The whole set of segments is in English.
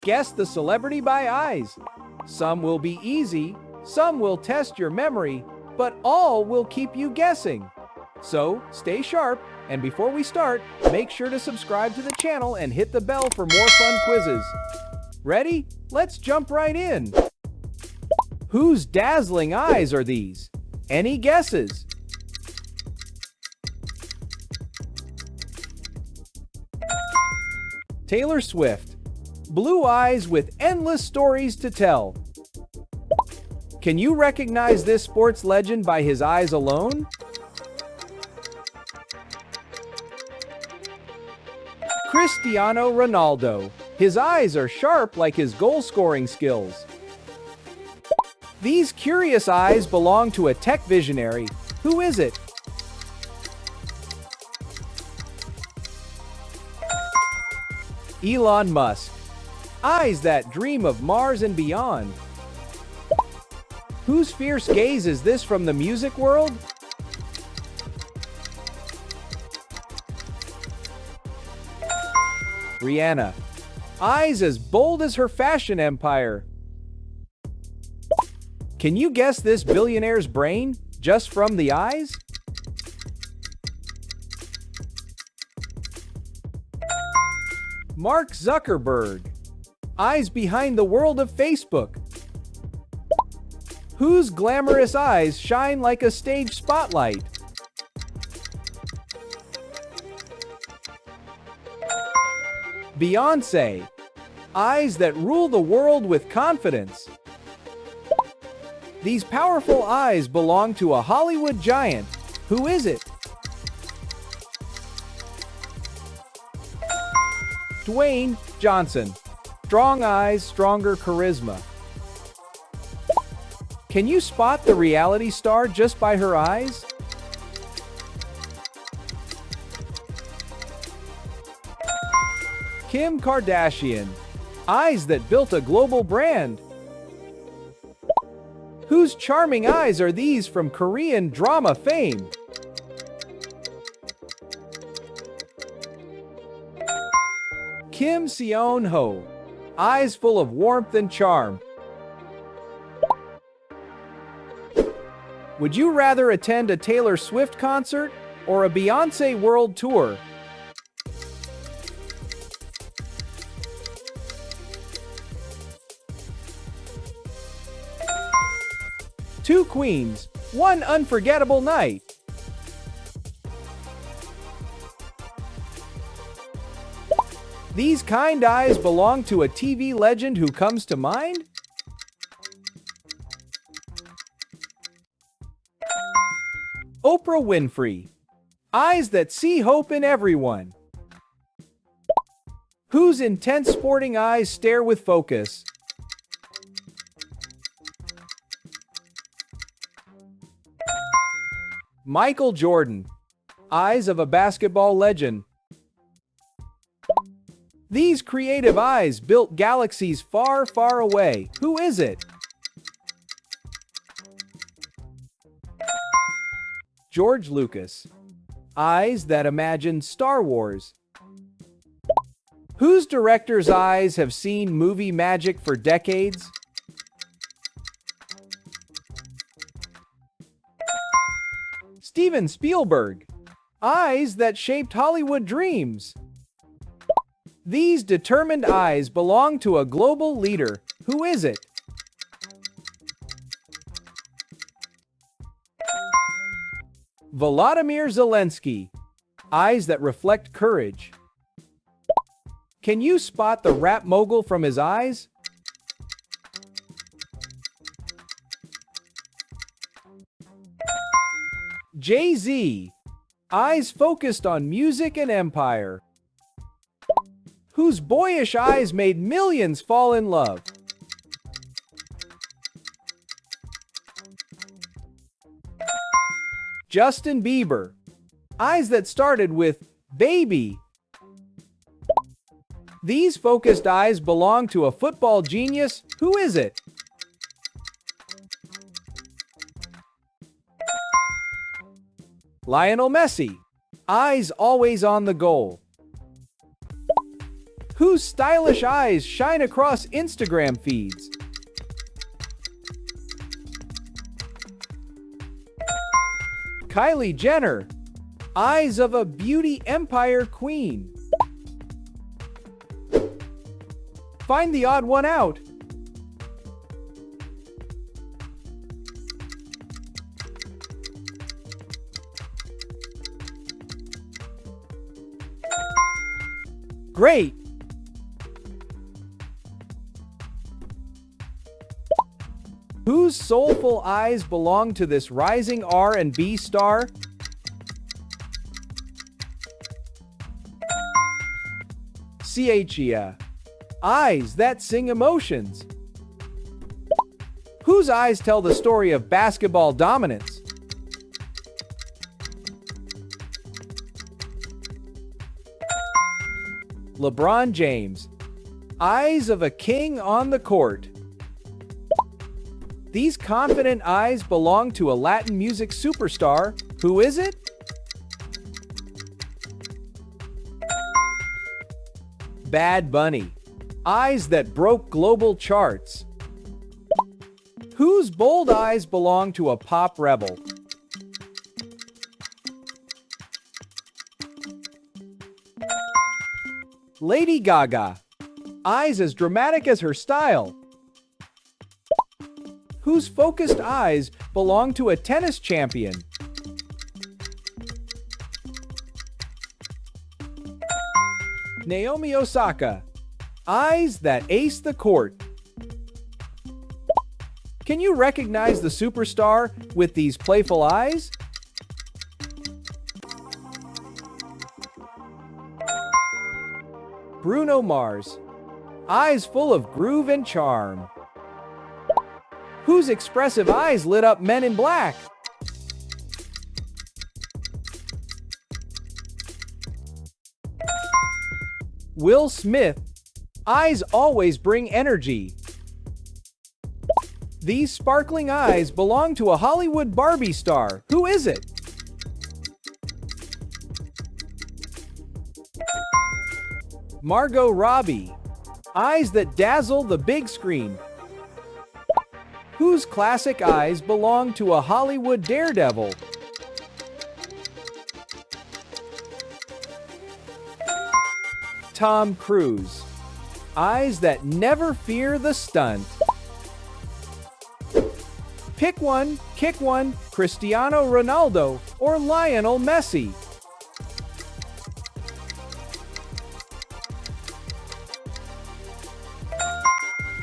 Guess the celebrity by eyes. Some will be easy, some will test your memory, but all will keep you guessing. So, stay sharp, and before we start, make sure to subscribe to the channel and hit the bell for more fun quizzes. Ready? Let's jump right in. Whose dazzling eyes are these? Any guesses? Taylor Swift. Blue eyes with endless stories to tell. Can you recognize this sports legend by his eyes alone? Cristiano Ronaldo. His eyes are sharp like his goal-scoring skills. These curious eyes belong to a tech visionary. Who is it? Elon Musk. Eyes that dream of Mars and beyond. Whose fierce gaze is this from the music world? Rihanna. Eyes as bold as her fashion empire. Can you guess this billionaire's brain just from the eyes? Mark Zuckerberg. Eyes behind the world of Facebook. Whose glamorous eyes shine like a stage spotlight? Beyoncé. Eyes that rule the world with confidence. These powerful eyes belong to a Hollywood giant. Who is it? Dwayne Johnson. Strong eyes, stronger charisma. Can you spot the reality star just by her eyes? Kim Kardashian. Eyes that built a global brand. Whose charming eyes are these from Korean drama fame? Kim Seon-ho. Eyes full of warmth and charm. Would you rather attend a Taylor Swift concert or a Beyoncé world tour? Two queens, one unforgettable night. These kind eyes belong to a TV legend who comes to mind? Oprah Winfrey. Eyes that see hope in everyone. Whose intense sporting eyes stare with focus? Michael Jordan. Eyes of a basketball legend. These creative eyes built galaxies far, far away. Who is it? George Lucas. Eyes that imagine Star Wars. Whose director's eyes have seen movie magic for decades? Steven Spielberg. Eyes that shaped Hollywood dreams. These determined eyes belong to a global leader. Who is it? Volodymyr Zelensky. Eyes that reflect courage. Can you spot the rap mogul from his eyes? Jay-Z. Eyes focused on music and empire. Whose boyish eyes made millions fall in love? Justin Bieber. Eyes that started with baby. These focused eyes belong to a football genius. Who is it? Lionel Messi. Eyes always on the goal. Whose stylish eyes shine across Instagram feeds? Kylie Jenner. Eyes of a beauty empire queen. Find the odd one out. Great! Whose soulful eyes belong to this rising R&B star? Cia. Eyes that sing emotions. Whose eyes tell the story of basketball dominance? LeBron James. Eyes of a king on the court. These confident eyes belong to a Latin music superstar. Who is it? Bad Bunny. Eyes that broke global charts. Whose bold eyes belong to a pop rebel? Lady Gaga. Eyes as dramatic as her style. Whose focused eyes belong to a tennis champion? Naomi Osaka. Eyes that ace the court. Can you recognize the superstar with these playful eyes? Bruno Mars. Eyes full of groove and charm. Whose expressive eyes lit up Men in Black? Will Smith. Eyes always bring energy. These sparkling eyes belong to a Hollywood Barbie star. Who is it? Margot Robbie. Eyes that dazzle the big screen. Whose classic eyes belong to a Hollywood daredevil? Tom Cruise. Eyes that never fear the stunt. Pick one, kick one, Cristiano Ronaldo or Lionel Messi.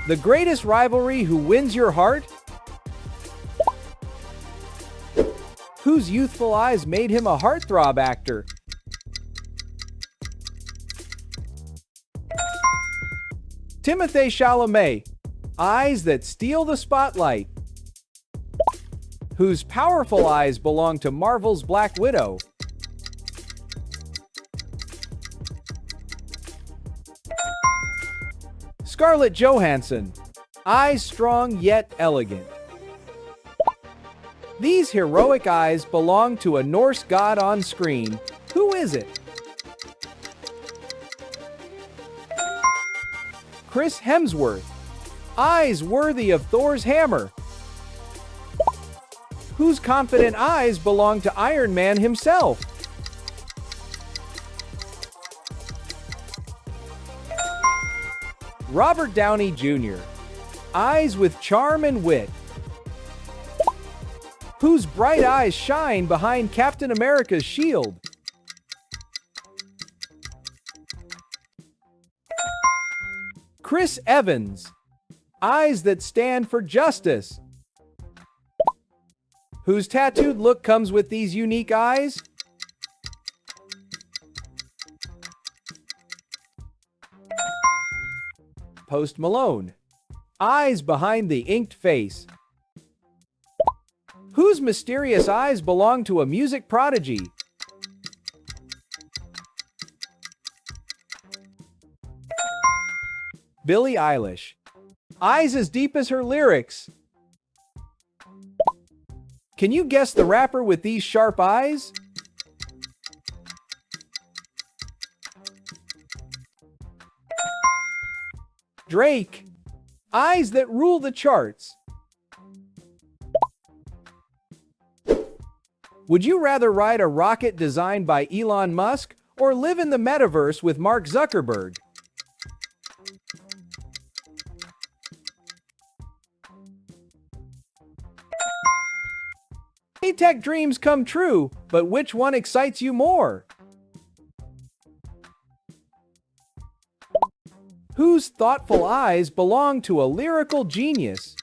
The greatest rivalry, who wins your heart? Whose youthful eyes made him a heartthrob actor? Timothée Chalamet. Eyes that steal the spotlight. Whose powerful eyes belong to Marvel's Black Widow? Scarlett Johansson. Eyes strong yet elegant. These heroic eyes belong to a Norse god on screen. Who is it? Chris Hemsworth. Eyes worthy of Thor's hammer. Whose confident eyes belong to Iron Man himself? Robert Downey Jr. Eyes with charm and wit. Whose bright eyes shine behind Captain America's shield? Chris Evans. Eyes that stand for justice. Whose tattooed look comes with these unique eyes? Post Malone. Eyes behind the inked face. Whose mysterious eyes belong to a music prodigy? Billie Eilish. Eyes as deep as her lyrics. Can you guess the rapper with these sharp eyes? Drake. Eyes that rule the charts. Would you rather ride a rocket designed by Elon Musk or live in the metaverse with Mark Zuckerberg? Tech dreams come true, but which one excites you more? Whose thoughtful eyes belong to a lyrical genius?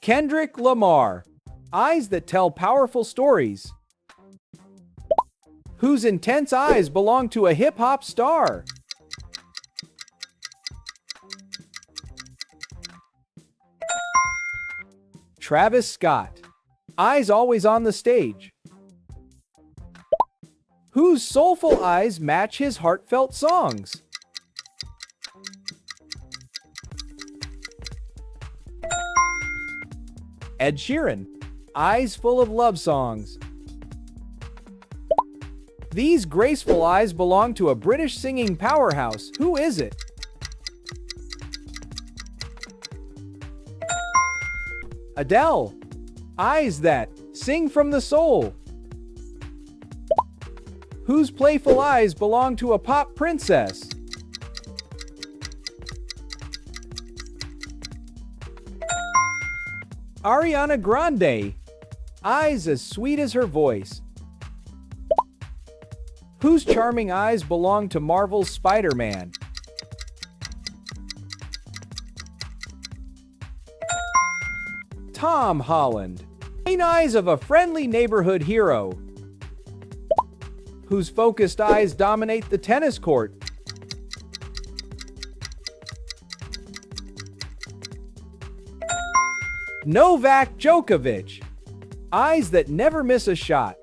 Kendrick Lamar. Eyes that tell powerful stories. Whose intense eyes belong to a hip-hop star? Travis Scott. Eyes always on the stage. Whose soulful eyes match his heartfelt songs? Ed Sheeran. Eyes full of love songs. These graceful eyes belong to a British singing powerhouse. Who is it? Adele. Eyes that sing from the soul. Whose playful eyes belong to a pop princess? Ariana Grande. Eyes as sweet as her voice. Whose charming eyes belong to Marvel's Spider-Man? Tom Holland. Green eyes of a friendly neighborhood hero. Whose focused eyes dominate the tennis court? Novak Djokovic. Eyes that never miss a shot.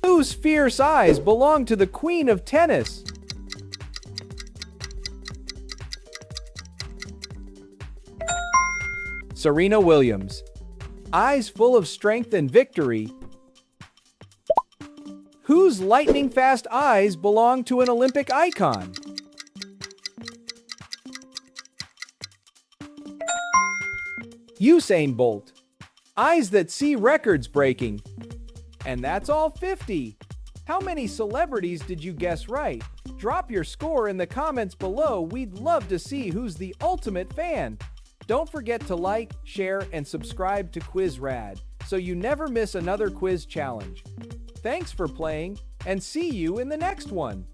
Whose fierce eyes belong to the queen of tennis? Serena Williams. Eyes full of strength and victory. Whose lightning-fast eyes belong to an Olympic icon? Usain Bolt. Eyes that see records breaking. And that's all 50. How many celebrities did you guess right? Drop your score in the comments below. We'd love to see who's the ultimate fan. Don't forget to like, share, and subscribe to QuizRAD so you never miss another quiz challenge. Thanks for playing, and see you in the next one.